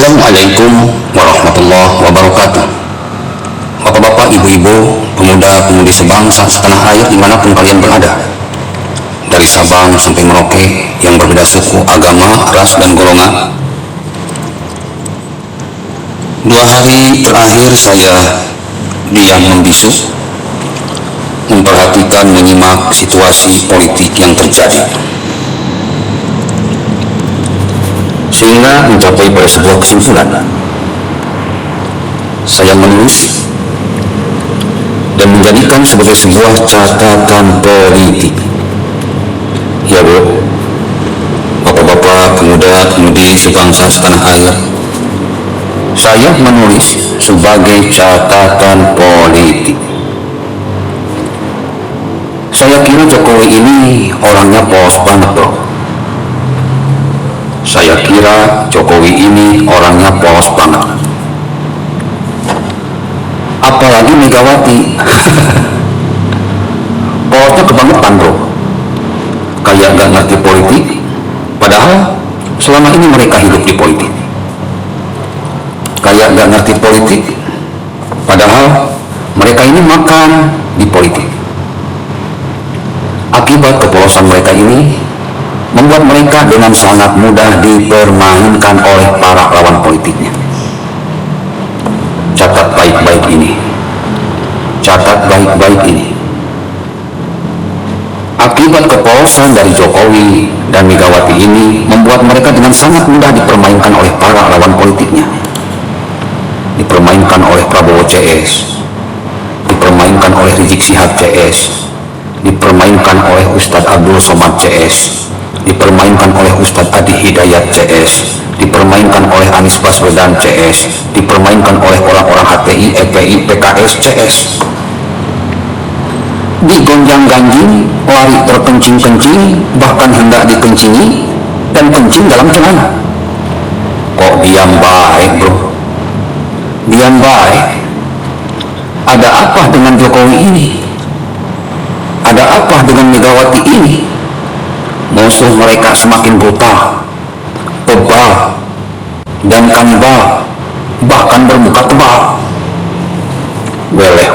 Assalamualaikum warahmatullahi wabarakatuh. Bapak-bapak, ibu-ibu, pemuda-pemudi sebangsa setanah air dimanapun kalian berada, dari Sabang sampai Merauke yang berbeda suku, agama, ras, dan golongan. 2 hari terakhir saya diam membisu, memperhatikan, menyimak situasi politik yang terjadi, sehingga mencapai pada sebuah kesimpulan. Saya menulis dan menjadikan sebagai sebuah catatan politik. Ya Bu, bapak-bapak, pemuda-pemudi sebangsa setanah air, saya menulis sebagai catatan politik. Saya kira Jokowi ini orangnya polos banget bro. Saya kira Jokowi ini orangnya polos banget. Apalagi Megawati. Polosnya kebangetan bro. Kayak gak ngerti politik, padahal selama ini mereka hidup di politik. Kayak gak ngerti politik, padahal mereka ini makan di politik. Akibat kepolosan mereka ini membuat mereka dengan sangat mudah dipermainkan oleh para lawan politiknya. Catat baik-baik ini. Catat baik-baik ini. Akibat kepolosan dari Jokowi dan Megawati ini membuat mereka dengan sangat mudah dipermainkan oleh para lawan politiknya. Dipermainkan oleh Prabowo CS, dipermainkan oleh Rizik Syihab CS, dipermainkan oleh Ustadz Abdul Somad CS, dipermainkan oleh Ustadz Adi Hidayat CS, dipermainkan oleh Anies Baswedan CS, dipermainkan oleh orang-orang HTI, EPI, PKS CS. Digonjang-ganjing, lari terkencing-kencing, bahkan hendak dikencingi, dan kencing dalam celana. Kok diam baik bro? Diam baik. Ada apa dengan Jokowi ini? Ada apa dengan Megawati ini? Musuh mereka semakin brutal, tebal, dan kanibal, bahkan bermuka tebal. Weleh.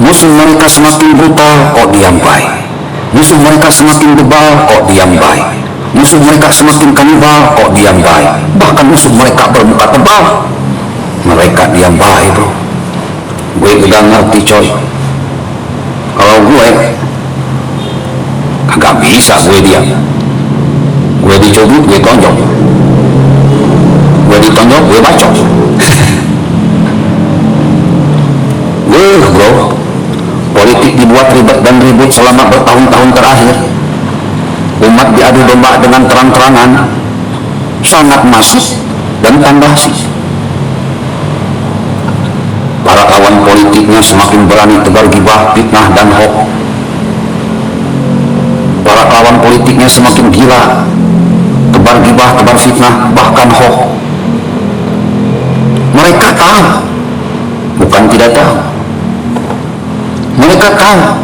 Musuh mereka semakin brutal, kok diam baik. Musuh mereka semakin tebal, kok diam baik. Musuh mereka semakin kanibal, kok diam baik. Bahkan musuh mereka bermuka tebal, mereka diam baik bro. Gue udah ngerti coy. Kalau gue kagak bisa gue diam. Gue dicubit, gue tonjok. Gue ditonjok, gue bacok. Bro, politik dibuat ribet dan ribut selama bertahun-tahun terakhir. Umat diadu domba dengan terang-terangan, sangat masif dan tambah sih. Para lawan politiknya semakin berani tebar gibah, fitnah, dan hoax. Para lawan politiknya semakin gila, tebar gibah, tebar fitnah, bahkan hoax. Mereka tahu, bukan tidak tahu. Mereka tahu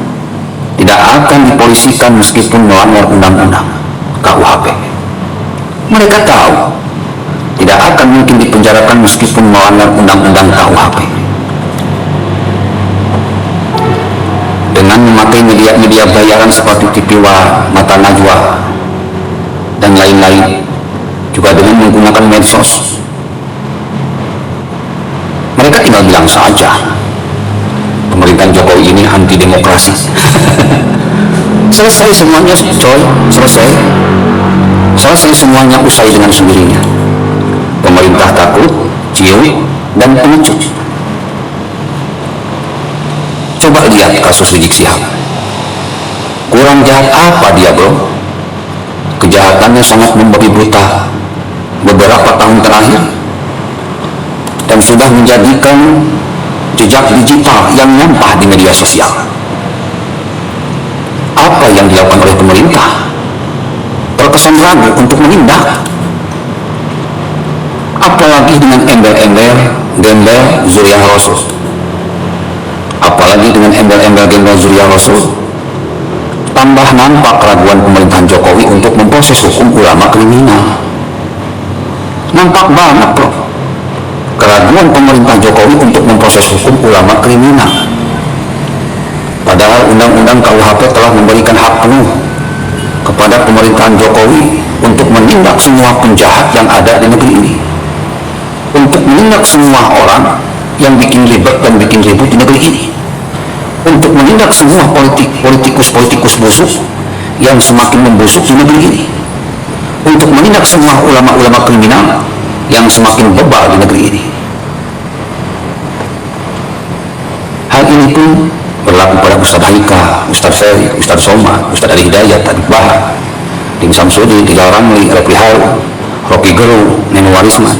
tidak akan dipolisikan meskipun melanggar undang-undang KUHP. Mereka tahu tidak akan mungkin dipenjarakan meskipun melanggar undang-undang KUHP. Dengan memakai media bayaran seperti TV War, Mata Najwa, dan lain-lain, juga dengan menggunakan medsos, mereka tinggal bilang saja pemerintahan Jokowi ini anti demokrasi. Selesai semuanya coy, selesai semuanya, usai dengan sendirinya. Pemerintah takut, cium, dan pengecut. Coba lihat kasus Rizik Syihab. Kurang jahat apa dia bro? Kejahatannya sangat membabi buta beberapa tahun terakhir, dan sudah menjadikan jejak digital yang nyampah di media sosial. Apa yang dilakukan oleh pemerintah terkesan ragu untuk menindak. Apalagi dengan embel-embel gembel Zuriah Rasul. Apalagi dengan embel-embel gembel Zuriah Rasul, tambah nampak keraguan pemerintahan Jokowi untuk memproses hukum ulama kriminal. Nampak banget bro, keraguan pemerintah Jokowi untuk memproses hukum ulama kriminal. Padahal Undang-Undang KUHP telah memberikan hak penuh kepada pemerintahan Jokowi untuk menindak semua penjahat yang ada di negeri ini, untuk menindak semua orang yang bikin ribet dan bikin ribut di negeri ini, untuk menindak semua politikus busuk yang semakin membusuk di negeri ini, untuk menindak semua ulama-ulama kriminal yang semakin bebal di negeri ini. Hal ini pun berlaku pada Ustadz Haika, Ustadz Ferry, Ustadz Somad, Ustadz Ali Hidayat, Tadib Bahar, Din Samsudin, Rizal Ramli, Refli Harun, Rocky Gerung, Neno Warisman.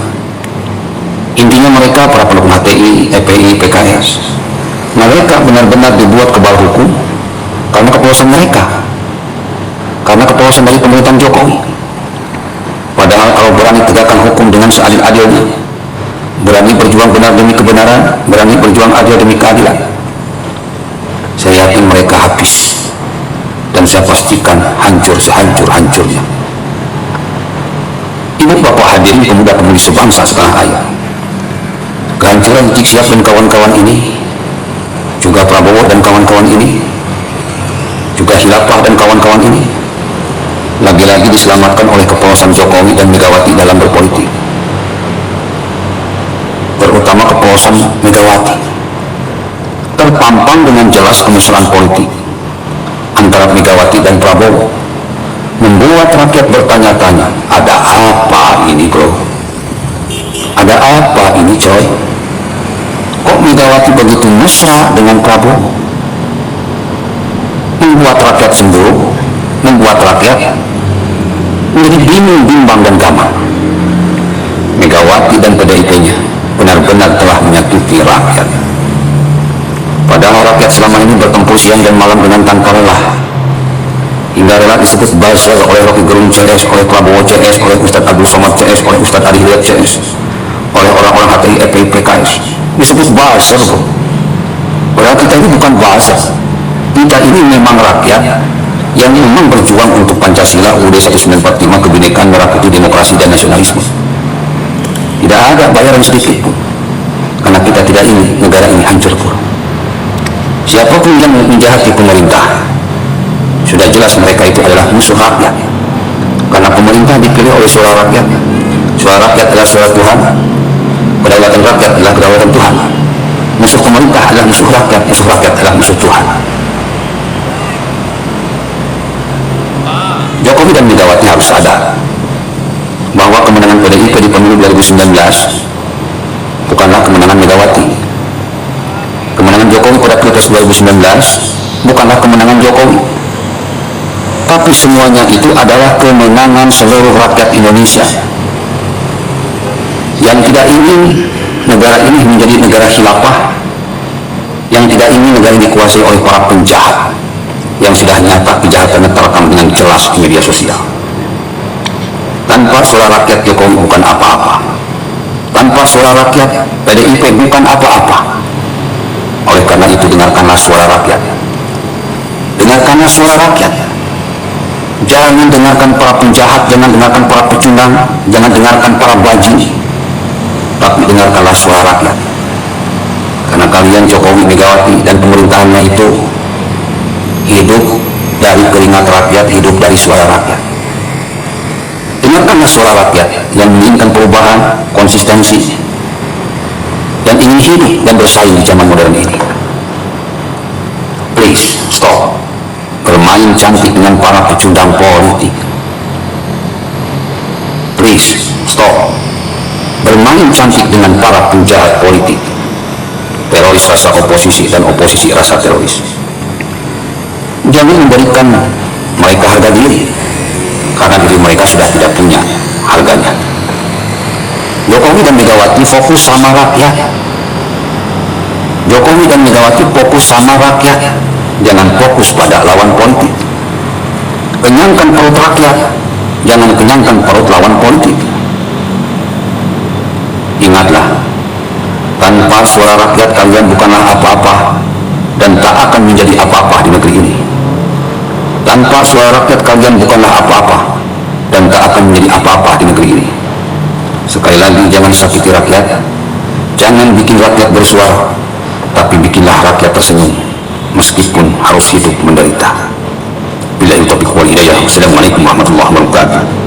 Intinya mereka para pendukung HTI, EPI, PKS, mereka benar-benar dibuat kebal hukum karena kepuasan mereka, karena kepuasan dari pemerintahan Jokowi. Padahal kalau berani tegakkan hukum dengan seadil-adilnya, berani berjuang benar demi kebenaran, berani berjuang adil demi keadilan, saya yakin mereka habis, dan saya pastikan hancur sehancur-hancurnya. Ibu bapak hadirin pemuda-pemudi sebangsa setanah air, kehancuran Rizik Syihab dan kawan-kawan ini, juga Prabowo dan kawan-kawan ini, juga Khilafah dan kawan-kawan ini, lagi-lagi diselamatkan oleh kepuasan Jokowi dan Megawati dalam berpolitik, terutama kepuasan Megawati. Terpampang dengan jelas kemesraan politik antara Megawati dan Prabowo, membuat rakyat bertanya-tanya, ada apa ini bro? Ada apa ini coy? Kok Megawati begitu mesra dengan Prabowo? Membuat rakyat cemburu, membuat rakyat menjadi bingung, bimbang, dan gamang. Megawati dan PDIP-nya benar-benar telah menyakiti rakyat. Padahal rakyat selama ini bertempur siang dan malam dengan tanpa lelah, hingga rela disebut buzzer oleh Rocky Gerung CS, oleh Prabowo CS, oleh Ustadz Abdul Somad CS, oleh Ustadz Ali Hidayat CS, oleh orang-orang HTI, EPI, PKS, disebut buzzer bro. Padahal kita ini bukan buzzer, kita ini memang rakyat yang memang berjuang untuk Pancasila, UUD 1945, kebinekaan, merah putih, demokrasi, dan nasionalisme. Tidak ada bayaran sedikit pun, karena kita tidak ingin negara ini hancur pun. Siapapun yang menjahati pemerintah, sudah jelas mereka itu adalah musuh rakyat, karena pemerintah dipilih oleh suara rakyat. Suara rakyat adalah suara Tuhan, kedaulatan rakyat adalah kedaulatan Tuhan. Musuh pemerintah adalah musuh rakyat adalah musuh Tuhan. Jokowi dan Megawati harus sadar bahwa kemenangan PDIP di pemilu 2019 bukanlah kemenangan Megawati. Kemenangan Jokowi pada Pilpres 2019 bukanlah kemenangan Jokowi, tapi semuanya itu adalah kemenangan seluruh rakyat Indonesia yang tidak ingin negara ini menjadi negara khilafah, yang tidak ingin negara ini dikuasai oleh para penjahat yang sudah nyata kejahatannya terekam dengan jelas di media sosial. Tanpa suara rakyat, Jokowi bukan apa-apa. Tanpa suara rakyat, PDIP bukan apa-apa. Oleh karena itu, dengarkanlah suara rakyat. Dengarkanlah suara rakyat. Jangan dengarkan para penjahat, jangan dengarkan para pecundang, jangan dengarkan para bajing, tapi dengarkanlah suara rakyat. Karena kalian Jokowi, Megawati, dan pemerintahannya itu hidup dari keringat rakyat, hidup dari suara rakyat. Dengarkanlah suara rakyat yang menginginkan perubahan, konsistensi, yang ingin hidup dan bersaing di zaman modern ini. Please stop bermain cantik dengan para pecundang politik. Please stop bermain cantik dengan para penjahat politik, teroris rasa oposisi dan oposisi rasa teroris. Jangan memberikan mereka harga diri, karena diri mereka sudah tidak punya harganya. Jokowi dan Megawati fokus sama rakyat. Jokowi dan Megawati fokus sama rakyat, jangan fokus pada lawan politik. Kenyangkan perut rakyat, jangan kenyangkan perut lawan politik. Ingatlah, tanpa suara rakyat kalian bukanlah apa-apa dan tak akan menjadi apa-apa di negeri ini. Tanpa suara rakyat kalian bukanlah apa-apa dan tak akan menjadi apa-apa di negeri ini. Sekali lagi, jangan sakiti rakyat, jangan bikin rakyat bersuara, tapi bikinlah rakyat tersenyum meskipun harus hidup menderita. Billahi taufiq wal hidayah. Wassalamualaikum warahmatullahi wabarakatuh.